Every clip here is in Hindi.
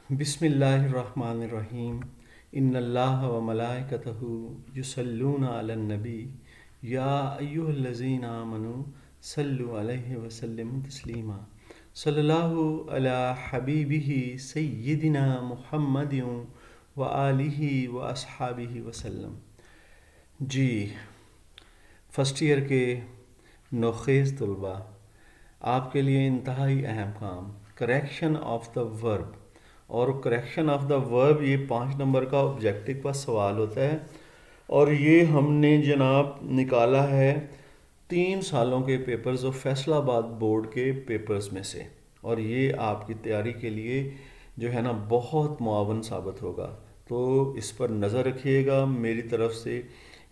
बिस्मिल्लाहिर्रहमानिर्रहीम। इन्नल्लाह व मलाइकतहु युसल्लूना अलन नबी या अय्युहल्लज़ीना आमनू सल्लु अलैहि व सल्लिमु तस्लीमा। सल्लल्लाहु अला हबीबिही सय्यिदिना मुहम्मदिन व आलिहि व अस्हाबिहि वसल्लम। जी, फर्स्ट ईयर के नोखेज़ तलबा, आपके लिए इंतहाई अहम काम करेक्शन ऑफ द वर्ब। और करेक्शन ऑफ द वर्ब ये 5 नंबर का ऑब्जेक्टिव का सवाल होता है और ये हमने जनाब निकाला है 3 सालों के पेपर्स और फैसलाबाद बोर्ड के पेपर्स में से। और ये आपकी तैयारी के लिए जो है ना बहुत मुआवन साबित होगा। तो इस पर नज़र रखिएगा। मेरी तरफ से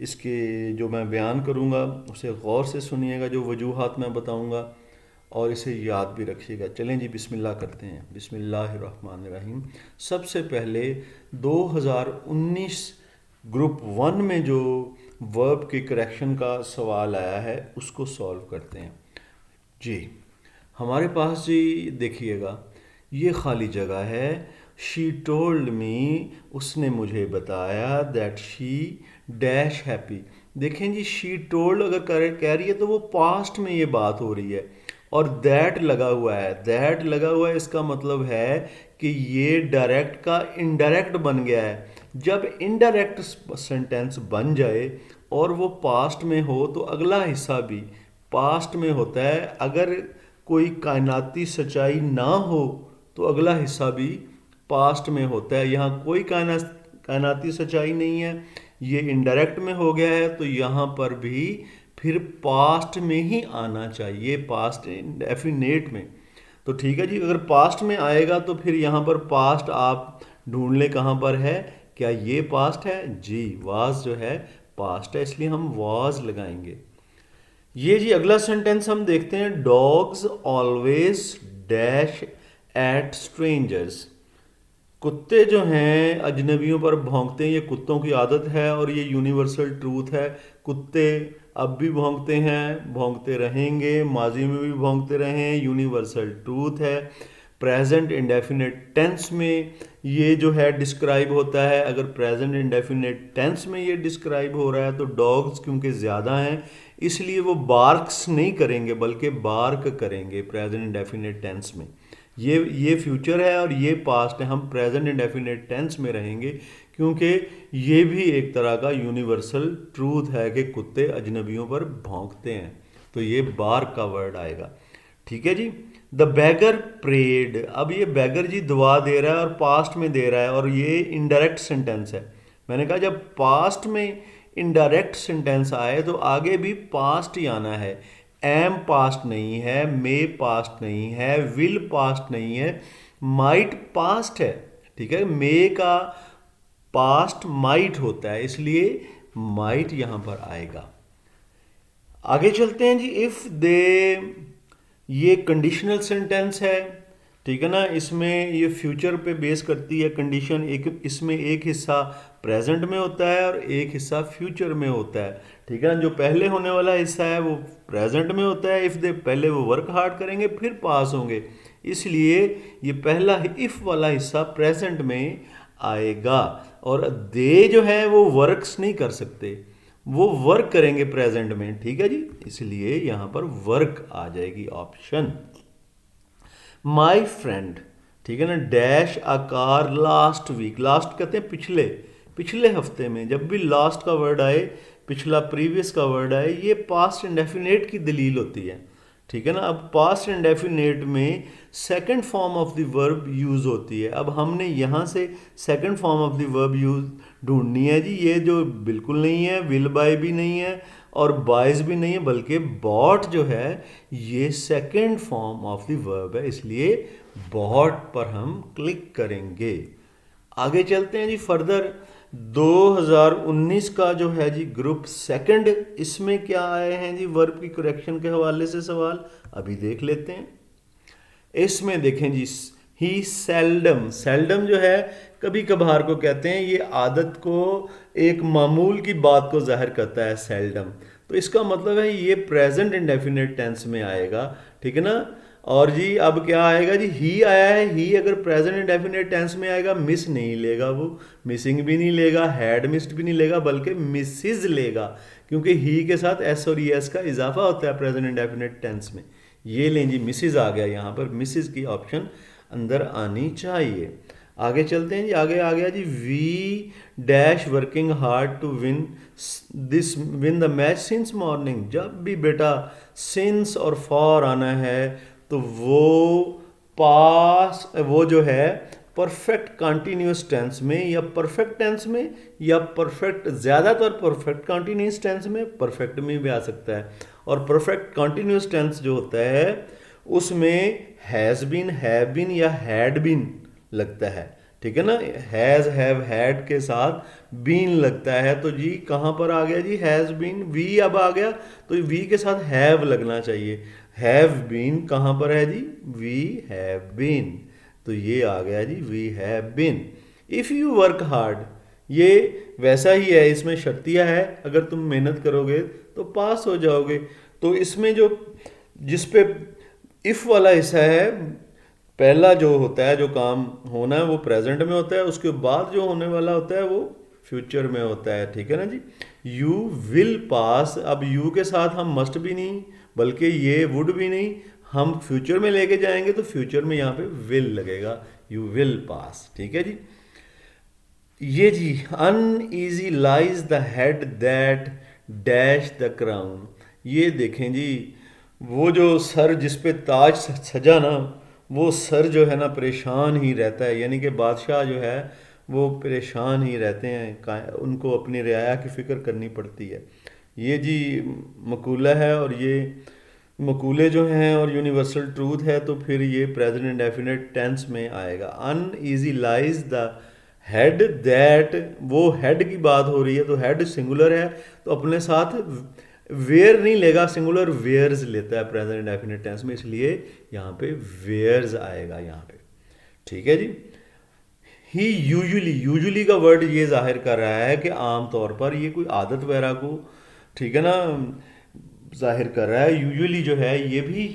इसके जो मैं बयान करूँगा उसे गौर से सुनिएगा, जो वजूहात मैं बताऊँगा, और इसे याद भी रखिएगा। चलें जी, बिस्मिल्लाह करते हैं। बिस्मिल्लाहिर्रहमानिर्रहीम। सबसे पहले 2019 ग्रुप 1 में जो वर्ब के करेक्शन का सवाल आया है उसको सॉल्व करते हैं जी। हमारे पास जी देखिएगा, ये खाली जगह है। शी टोल्ड मी, उसने मुझे बताया, दैट शी डैश हैप्पी। देखें जी, शी टोल्ड अगर कह रही है तो वो पास्ट में ये बात हो रही है और दैट लगा हुआ है। दैट लगा हुआ है, इसका मतलब है कि ये डायरेक्ट का इनडायरेक्ट बन गया है। जब इनडायरेक्ट सेंटेंस बन जाए और वो पास्ट में हो तो अगला हिस्सा भी पास्ट में होता है। अगर कोई कायनाती सच्चाई ना हो तो अगला हिस्सा भी पास्ट में होता है। यहाँ कोई कायनाती सच्चाई नहीं है, ये इनडायरेक्ट में हो गया है, तो यहाँ पर भी फिर पास्ट में ही आना चाहिए, पास्ट डेफिनेट में। तो ठीक है जी, अगर पास्ट में आएगा तो फिर यहाँ पर पास्ट आप ढूंढ लें कहाँ पर है। क्या ये पास्ट है? जी, वाज जो है पास्ट है, इसलिए हम वाज लगाएंगे। ये जी अगला सेंटेंस हम देखते हैं। Dogs always dash at strangers. कुत्ते जो हैं अजनबियों पर भौंकते हैं, ये कुत्तों की आदत है और ये यूनिवर्सल ट्रूथ है। कुत्ते अब भी भौंकते हैं, भौंकते रहेंगे, माजी में भी भौंकते रहे हैं, यूनिवर्सल ट्रूथ है। प्रेजेंट इंडेफिनेट टेंस में ये जो है डिस्क्राइब होता है। अगर प्रेजेंट इंडेफिनेट टेंस में ये डिस्क्राइब हो रहा है तो डॉग्स क्योंकि ज़्यादा हैं इसलिए वो बार्क्स नहीं करेंगे बल्कि बार्क करेंगे प्रेजेंट इंडेफिनेट टेंस में। ये फ्यूचर है और ये पास्ट है, हम प्रेजेंट इंडेफिनेट टेंस में रहेंगे क्योंकि ये भी एक तरह का यूनिवर्सल ट्रूथ है कि कुत्ते अजनबियों पर भौंकते हैं। तो ये बार का वर्ड आएगा। ठीक है जी। The bagger prayed. अब ये बैगर जी दुआ दे रहा है और पास्ट में दे रहा है और ये इनडायरेक्ट सेंटेंस है। मैंने कहा जब पास्ट में इनडायरेक्ट सेंटेंस आए तो आगे भी पास्ट ही आना है। एम पास्ट नहीं है, मे पास्ट नहीं है, विल पास्ट नहीं है, माइट पास्ट है। ठीक है, मे का पास्ट माइट होता है इसलिए माइट यहां पर आएगा। आगे चलते हैं जी। इफ दे, ये कंडीशनल सेंटेंस है। ठीक है ना, इसमें ये फ्यूचर पे बेस करती है कंडीशन। एक इसमें एक हिस्सा प्रेजेंट में होता है और एक हिस्सा फ्यूचर में होता है। ठीक है ना, जो पहले होने वाला हिस्सा है वो प्रेजेंट में होता है। इफ़ दे, पहले वो वर्क हार्ड करेंगे फिर पास होंगे, इसलिए ये पहला इफ़ वाला हिस्सा प्रेजेंट में आएगा। और दे जो है वो वर्क्स नहीं कर सकते, वो वर्क करेंगे प्रेजेंट में। ठीक है जी, इसलिए यहां पर वर्क आ जाएगी ऑप्शन। माई फ्रेंड, ठीक है ना, डैश आकार लास्ट वीक। लास्ट कहते हैं पिछले, पिछले हफ्ते में। जब भी लास्ट का वर्ड आए, पिछला प्रीवियस का वर्ड आए, ये पास्ट इंडेफिनेट की दलील होती है। ठीक है ना, अब पास्ट इंडेफिनेट में second form of the verb use होती है। अब हमने यहाँ से second form of the verb use ढूंढनी है जी। ये जो बिल्कुल नहीं है, विल बाय भी नहीं है और बाइज भी नहीं है, बल्कि बॉट जो है ये second form of the verb है, इसलिए बॉट पर हम क्लिक करेंगे। आगे चलते हैं जी फर्दर। 2019 का जो है जी ग्रुप सेकंड, इसमें क्या आए हैं जी वर्ब की करेक्शन के हवाले से सवाल, अभी देख लेते हैं। इसमें देखें जी, ही सेल्डम, सेल्डम जो है कभी कभार को कहते हैं, ये आदत को, एक मामूल की बात को जाहिर करता है सेल्डम। तो इसका मतलब है ये प्रेजेंट इंडेफिनेट टेंस में आएगा। ठीक है ना, और जी अब क्या आएगा जी, ही आया है, ही अगर प्रेजेंट इंडेफिनिट टेंस में आएगा मिस नहीं लेगा, वो मिसिंग भी नहीं लेगा, हैड मिस्ड भी नहीं लेगा, बल्कि मिसिज लेगा, क्योंकि ही के साथ एस और एस का इजाफा होता है प्रेजेंट इंडेफिनिट टेंस में। ये लें जी, मिसिज आ गया यहाँ पर, मिसिज की ऑप्शन अंदर आनी चाहिए। आगे चलते हैं जी, आगे आ गया जी, we dash working hard to win the match since morning. जब भी बेटा सिंस और फॉर आना है तो वो जो है परफेक्ट कंटिन्यूस टेंस में या परफेक्ट टेंस में या परफेक्ट, ज़्यादातर परफेक्ट कंटिन्यूस टेंस में, परफेक्ट में भी आ सकता है। और परफेक्ट कंटिन्यूस टेंस जो होता है उसमें हैज़ बीन, हैव बीन या हैड बीन लगता है, ठीक है ना। हैज़, हैव, हैड के साथ बीन लगता है, तो जी कहाँ पर आ गया जी, हैज़ बीन। वी अब आ गया तो वी के साथ हैव लगना चाहिए। हैव बीन कहाँ पर है जी, वी हैव बीन, तो ये आ गया जी, we have been. If you work hard, ये वैसा ही है, इसमें शर्तिया है, अगर तुम मेहनत करोगे तो पास हो जाओगे। तो इसमें जो जिस पे इफ़ वाला हिस्सा है, पहला जो होता है, जो काम होना है वो प्रेजेंट में होता है, उसके बाद जो होने वाला होता है वो फ्यूचर में होता है, ठीक है ना जी। यू विल पास, अब यू के साथ हम मस्ट भी नहीं, बल्कि ये वुड भी नहीं, हम फ्यूचर में लेके जाएंगे तो फ्यूचर में यहाँ पे विल लगेगा, यू विल पास, ठीक है जी। ये जी, uneasy lies the head that dash the crown. ये देखें जी, वो जो सर जिस पे ताज सजा ना, वो सर जो है ना परेशान ही रहता है, यानी कि बादशाह जो है वो परेशान ही रहते हैं, उनको अपनी रियाया की फ़िक्र करनी पड़ती है। ये जी मकूला है, और ये मकूले जो हैं और यूनिवर्सल ट्रूथ है, तो फिर ये प्रेजेंट इंडेफिनिट टेंस में आएगा। Uneasy lies the head that, वो हेड की बात हो रही है तो हेड सिंगुलर है, तो अपने साथ वेयर नहीं लेगा, सिंगुलर वेयर्स लेता है प्रेजेंट इंडेफिनिट टेंस में, इसलिए यहाँ पे वेयर्स आएगा यहाँ पे, ठीक है जी। ही यूजुअली, यूजुअली का वर्ड ये जाहिर कर रहा है कि आम तौर पर, ये कोई आदत वगैरह को, ठीक है ना, जाहिर कर रहा है। यूजुअली जो है ये भी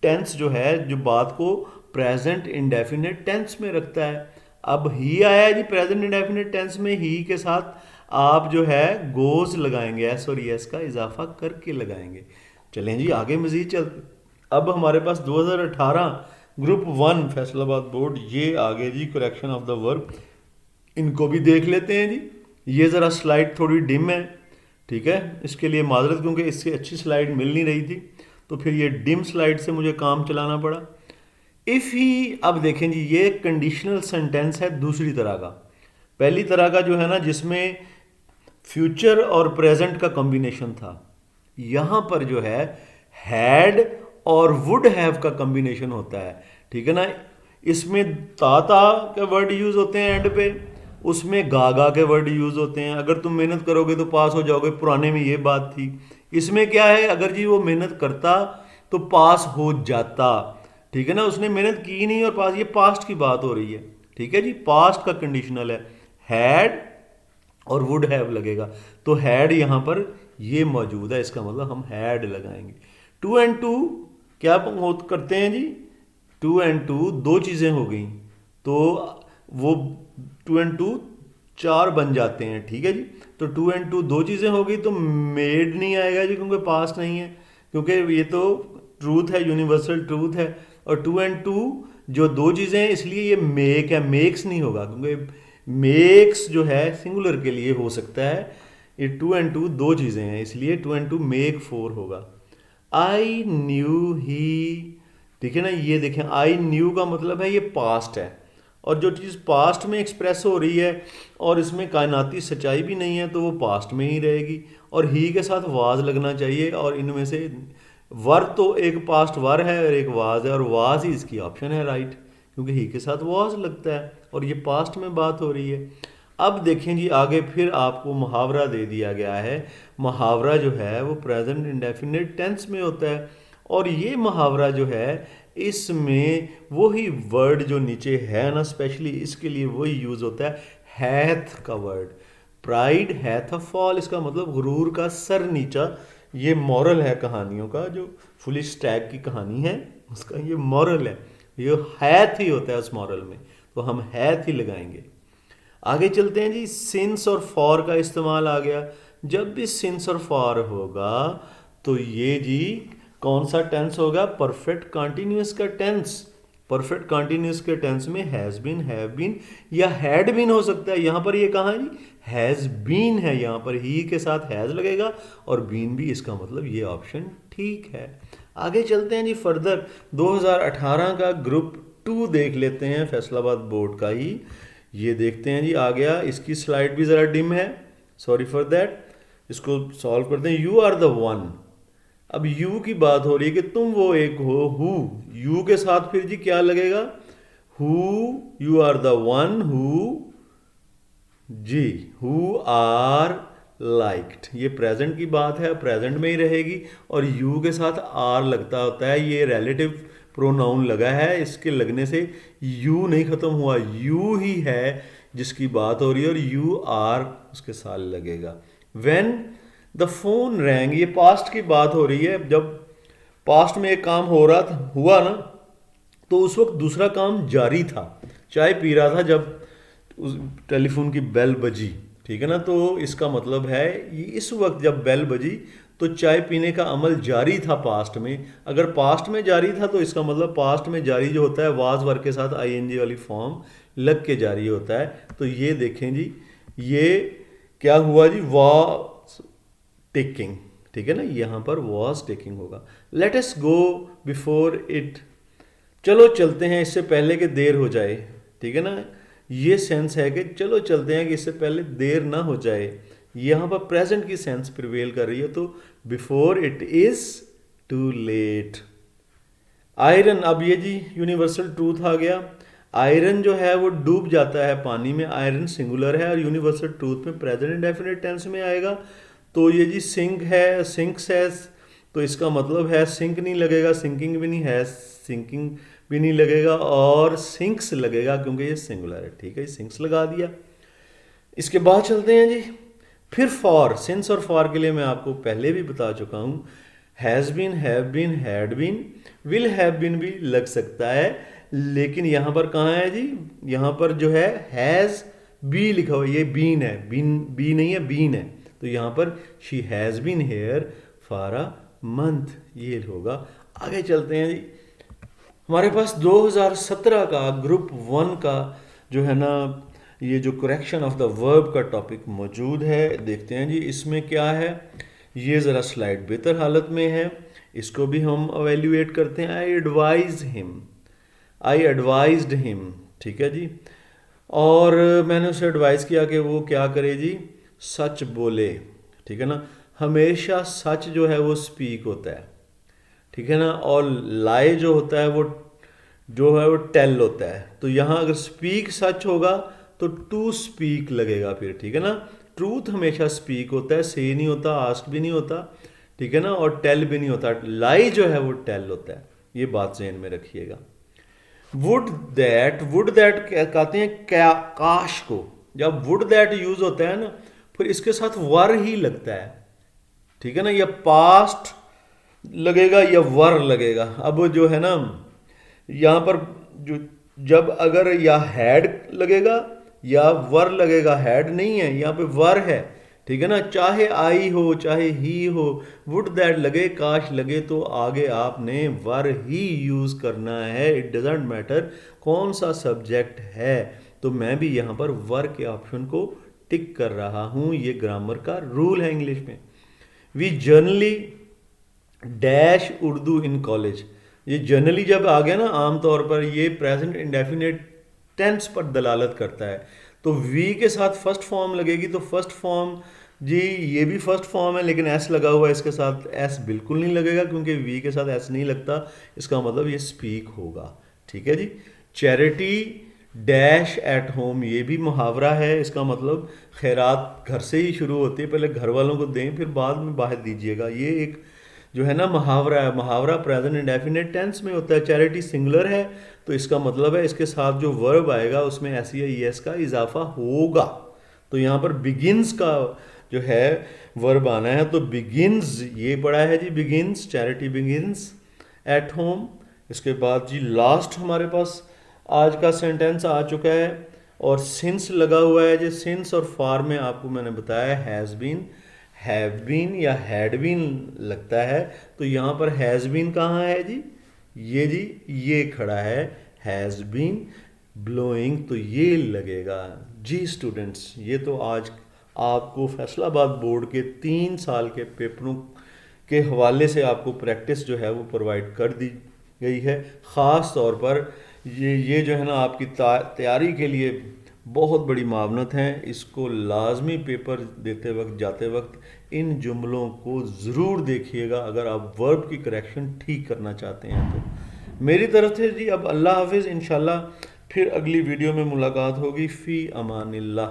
टेंस जो है, जो बात को प्रेजेंट इंडेफिनिट टेंस में रखता है। अब ही आया है जी प्रेजेंट इंडेफिनिट टेंस में, ही के साथ आप जो है गोज लगाएंगे, एस और यस का इजाफा करके लगाएंगे। चलें जी आगे मजीद चल, अब हमारे पास 2018 ग्रुप 1 फैसलाबाद बोर्ड, ये आगे जी करेक्शन ऑफ द वर्ब, इनको भी देख लेते हैं जी। ये ज़रा स्लाइड थोड़ी डिम है, ठीक है, इसके लिए माजरत, क्योंकि इससे अच्छी स्लाइड मिल नहीं रही थी, तो फिर ये डिम स्लाइड से मुझे काम चलाना पड़ा। इफ़ ही, अब देखें जी, ये कंडीशनल सेंटेंस है दूसरी तरह का। पहली तरह का जो है ना, जिसमें फ्यूचर और प्रेजेंट का कॉम्बिनेशन था, यहाँ पर जो है हैड और वुड हैव का कॉम्बिनेशन होता है, ठीक है ना। इसमें ताता के वर्ड यूज होते हैं एंड पे, उसमें गागा के वर्ड यूज होते हैं। अगर तुम मेहनत करोगे तो पास हो जाओगे, पुराने में ये बात थी। इसमें क्या है, अगर जी वो मेहनत करता तो पास हो जाता, ठीक है ना, उसने मेहनत की नहीं और पास, ये पास्ट की बात हो रही है, ठीक है जी, पास्ट का कंडीशनल है, हैड और वुड हैव लगेगा, तो हैड यहाँ पर ये मौजूद है, इसका मतलब हम हैड लगाएंगे। 2 and 2 क्या करते हैं जी, 2 and 2 दो चीज़ें हो गई, तो वो 2 and 2 4 बन जाते हैं, ठीक है जी। तो 2 and 2 दो चीज़ें हो गई, तो मेड नहीं आएगा जी, क्योंकि पास्ट नहीं है, क्योंकि ये तो ट्रूथ है, यूनिवर्सल ट्रूथ है। और 2 and 2 जो दो चीज़ें हैं, इसलिए ये मेक है, मेक्स नहीं होगा, क्योंकि मेक्स जो है सिंगुलर के लिए हो सकता है, ये 2 and 2 दो चीज़ें हैं, इसलिए 2 and 2 मेक 4 होगा। आई न्यू ही, ठीक है ना, ये देखें, आई न्यू का मतलब है ये पास्ट है, और जो चीज़ पास्ट में एक्सप्रेस हो रही है और इसमें कायनाती सच्चाई भी नहीं है, तो वो पास्ट में ही रहेगी। और ही के साथ वाज लगना चाहिए, और इनमें से वर तो एक पास्ट वर है और एक वाज है, और वाज ही इसकी ऑप्शन है राइट, क्योंकि ही के साथ वाज लगता है और ये पास्ट में बात हो रही है। अब देखें जी आगे, फिर आपको मुहावरा दे दिया गया है। मुहावरा जो है वो प्रेजेंट इंडेफिनिट टेंस में होता है, और ये मुहावरा जो है इसमें वही वर्ड जो नीचे है ना, स्पेशली इसके लिए वही यूज़ होता है, हैथ का वर्ड। प्राइड हैथ अ फॉल, इसका मतलब गुरूर का सर नीचा। ये मॉरल है कहानियों का, जो फुलिश टैग की कहानी है, उसका ये मॉरल है, ये हैथ ही होता है उस मॉरल में, तो हम हैथ ही लगाएंगे। आगे चलते हैं जी, सिंस और फॉर का इस्तेमाल आ गया। जब भी सिंस और फॉर होगा तो ये जी कौन सा टेंस होगा? परफेक्ट कॉन्टिन्यूस का टेंस। परफेक्ट कॉन्टिन्यूस के टेंस में हैज बीन, हैव बीन या हैड बीन हो सकता है। यहां पर ये कहा है जी हैज बीन है, यहां पर ही के साथ हैज लगेगा और बीन भी, इसका मतलब ये ऑप्शन ठीक है। आगे चलते हैं जी फर्दर, 2018 का ग्रुप 2 देख लेते हैं, फैसलाबाद बोर्ड का ही। ये देखते हैं जी, आ गया। इसकी स्लाइड भी ज़रा डिम है, सॉरी फॉर दैट। इसको सॉल्व करते हैं। यू आर द वन, अब यू की बात हो रही है कि तुम वो एक हो, हु। यू के साथ फिर जी क्या लगेगा? Who, you are the one who, जी हु आर लाइक्ड। ये प्रेजेंट की बात है, प्रेजेंट में ही रहेगी। और यू के साथ आर लगता होता है, ये रिलेटिव प्रोनाउन लगा है, इसके लगने से यू नहीं खत्म हुआ, यू ही है जिसकी बात हो रही है और यू आर उसके साथ लगेगा। व्हेन द फोन रैंग, ये पास्ट की बात हो रही है। जब पास्ट में एक काम हो रहा था, हुआ ना, तो उस वक्त दूसरा काम जारी था। चाय पी रहा था जब उस टेलीफोन की बेल बजी, ठीक है ना, तो इसका मतलब है ये इस वक्त जब बेल बजी तो चाय पीने का अमल जारी था पास्ट में। अगर पास्ट में जारी था तो इसका मतलब पास्ट में जारी जो होता है वाज वर्ग के साथ आईएनजी वाली फॉर्म लग के जारी होता है। तो ये देखें जी, ये क्या हुआ जी? वॉज टेकिंग, ठीक है ना, यहाँ पर वॉज टेकिंग होगा। Let us go before it, चलो चलते हैं इससे पहले कि देर हो जाए, ठीक है ना। ये सेंस है कि चलो चलते हैं कि इससे पहले देर ना हो जाए। यहाँ पर प्रेजेंट की सेंस प्रिवेल कर रही है, तो before it is too late. Iron, अब ये जी यूनिवर्सल ट्रूथ आ गया। आयरन जो है वो डूब जाता है पानी में, आयरन सिंगुलर है और यूनिवर्सल ट्रूथ में प्रेजेंट इंडेफिनिट टेंस में आएगा। तो ये जी सिंक है, सिंक्स है, तो इसका मतलब है सिंक नहीं लगेगा, सिंकिंग भी नहीं है, सिंकिंग भी नहीं लगेगा और सिंक्स लगेगा क्योंकि ये सिंगुलर है, ठीक है, सिंक्स लगा दिया। इसके बाद चलते हैं जी फिर फॉर। सिंस और फॉर के लिए मैं आपको पहले भी बता चुका हूँ, has been, have been, had been, will have been भी लग सकता है, लेकिन यहाँ पर कहाँ है जी? यहाँ पर जो है हैज़ बी लिखा हुआ, ये बीन है, बीन बी नहीं है, बीन है। तो यहाँ पर she has been here for a month, ये होगा। आगे चलते हैं जी, हमारे पास 2017 का ग्रुप 1 का जो है ना, ये जो करेक्शन ऑफ द वर्ब का टॉपिक मौजूद है, देखते हैं जी इसमें क्या है। ये ज़रा स्लाइड बेहतर हालत में है, इसको भी हम एवेल्यूएट करते हैं। I advise him, I advised him, ठीक है जी। और मैंने उसे एडवाइस किया कि वो क्या करे जी? सच बोले, ठीक है ना। हमेशा सच जो है वो स्पीक होता है, ठीक है ना, और लाई जो होता है वो टेल होता है। तो यहाँ अगर स्पीक सच होगा तो टू स्पीक लगेगा फिर, ठीक है ना। ट्रूथ हमेशा स्पीक होता है, से नहीं होता, आस्क भी नहीं होता, ठीक है ना, और टेल भी नहीं होता। लाई जो है वो टेल होता है, ये बात ज़हन में रखिएगा। वुड दैट कहते हैं क्या, काश को। जब वुड दैट यूज होता है ना, फिर इसके साथ वर ही लगता है, ठीक है ना, या पास्ट लगेगा या वर लगेगा। अब जो है ना यहाँ पर जो जब अगर या हैड लगेगा या वर लगेगा, हैड नहीं है यहाँ पे वर है, ठीक है ना। चाहे आई हो चाहे ही हो, वुड दैट लगे, काश लगे, तो आगे आपने वर ही यूज करना है। इट डजेंट मैटर कौन सा सब्जेक्ट है। तो मैं भी यहाँ पर वर के ऑप्शन को टिक कर रहा हूँ, ये ग्रामर का रूल है इंग्लिश में। We generally dash Urdu in college, ये जनरली जब आ गया ना, आमतौर पर ये प्रेजेंट इंडेफिनेट टेंस पर दलालत करता है। तो वी के साथ फर्स्ट फॉर्म लगेगी, तो फर्स्ट फॉर्म जी ये भी फर्स्ट फॉर्म है लेकिन एस लगा हुआ है, इसके साथ एस बिल्कुल नहीं लगेगा क्योंकि वी के साथ एस नहीं लगता। इसका मतलब ये स्पीक होगा, ठीक है जी। चैरिटी डैश एट होम, ये भी मुहावरा है, इसका मतलब खैरात घर से ही शुरू होती है, पहले घर वालों को दें फिर बाद में बाहर दीजिएगा। ये एक जो है ना मुहावरा है, मुहावरा प्रेजेंट इंडेफिनेट टेंस में होता है। चैरिटी सिंगुलर है तो इसका मतलब है इसके साथ जो वर्ब आएगा उसमें एस या ईएस का इजाफा होगा। तो यहाँ पर बिगिंस का जो है वर्ब आना है, तो बिगिंस ये पड़ा है जी, begins, charity begins at home, इसके बाद जी लास्ट हमारे पास आज का सेंटेंस आ चुका है, और सिंस लगा हुआ है जी। सिंस और फॉर में आपको मैंने बताया हैज़ बीन, हैव बीन या हैड बीन लगता है। तो यहाँ पर हैज़ बीन कहाँ है जी? ये खड़ा है, हैज़ बीन ब्लोइंग, तो ये लगेगा जी। स्टूडेंट्स, ये तो आज आपको फैसलाबाद बोर्ड के 3 साल के पेपरों के हवाले से आपको प्रैक्टिस जो है वो प्रोवाइड कर दी गई है। ख़ास तौर पर ये जो है ना आपकी तैयारी के लिए बहुत बड़ी मावनत है। इसको लाजमी पेपर देते वक्त, जाते वक्त इन जुमलों को ज़रूर देखिएगा अगर आप वर्ब की करेक्शन ठीक करना चाहते हैं तो। मेरी तरफ से जी अब अल्लाह हाफिज़। इंशाल्लाह फिर अगली वीडियो में मुलाकात होगी। फ़ी अमानिल्लाह।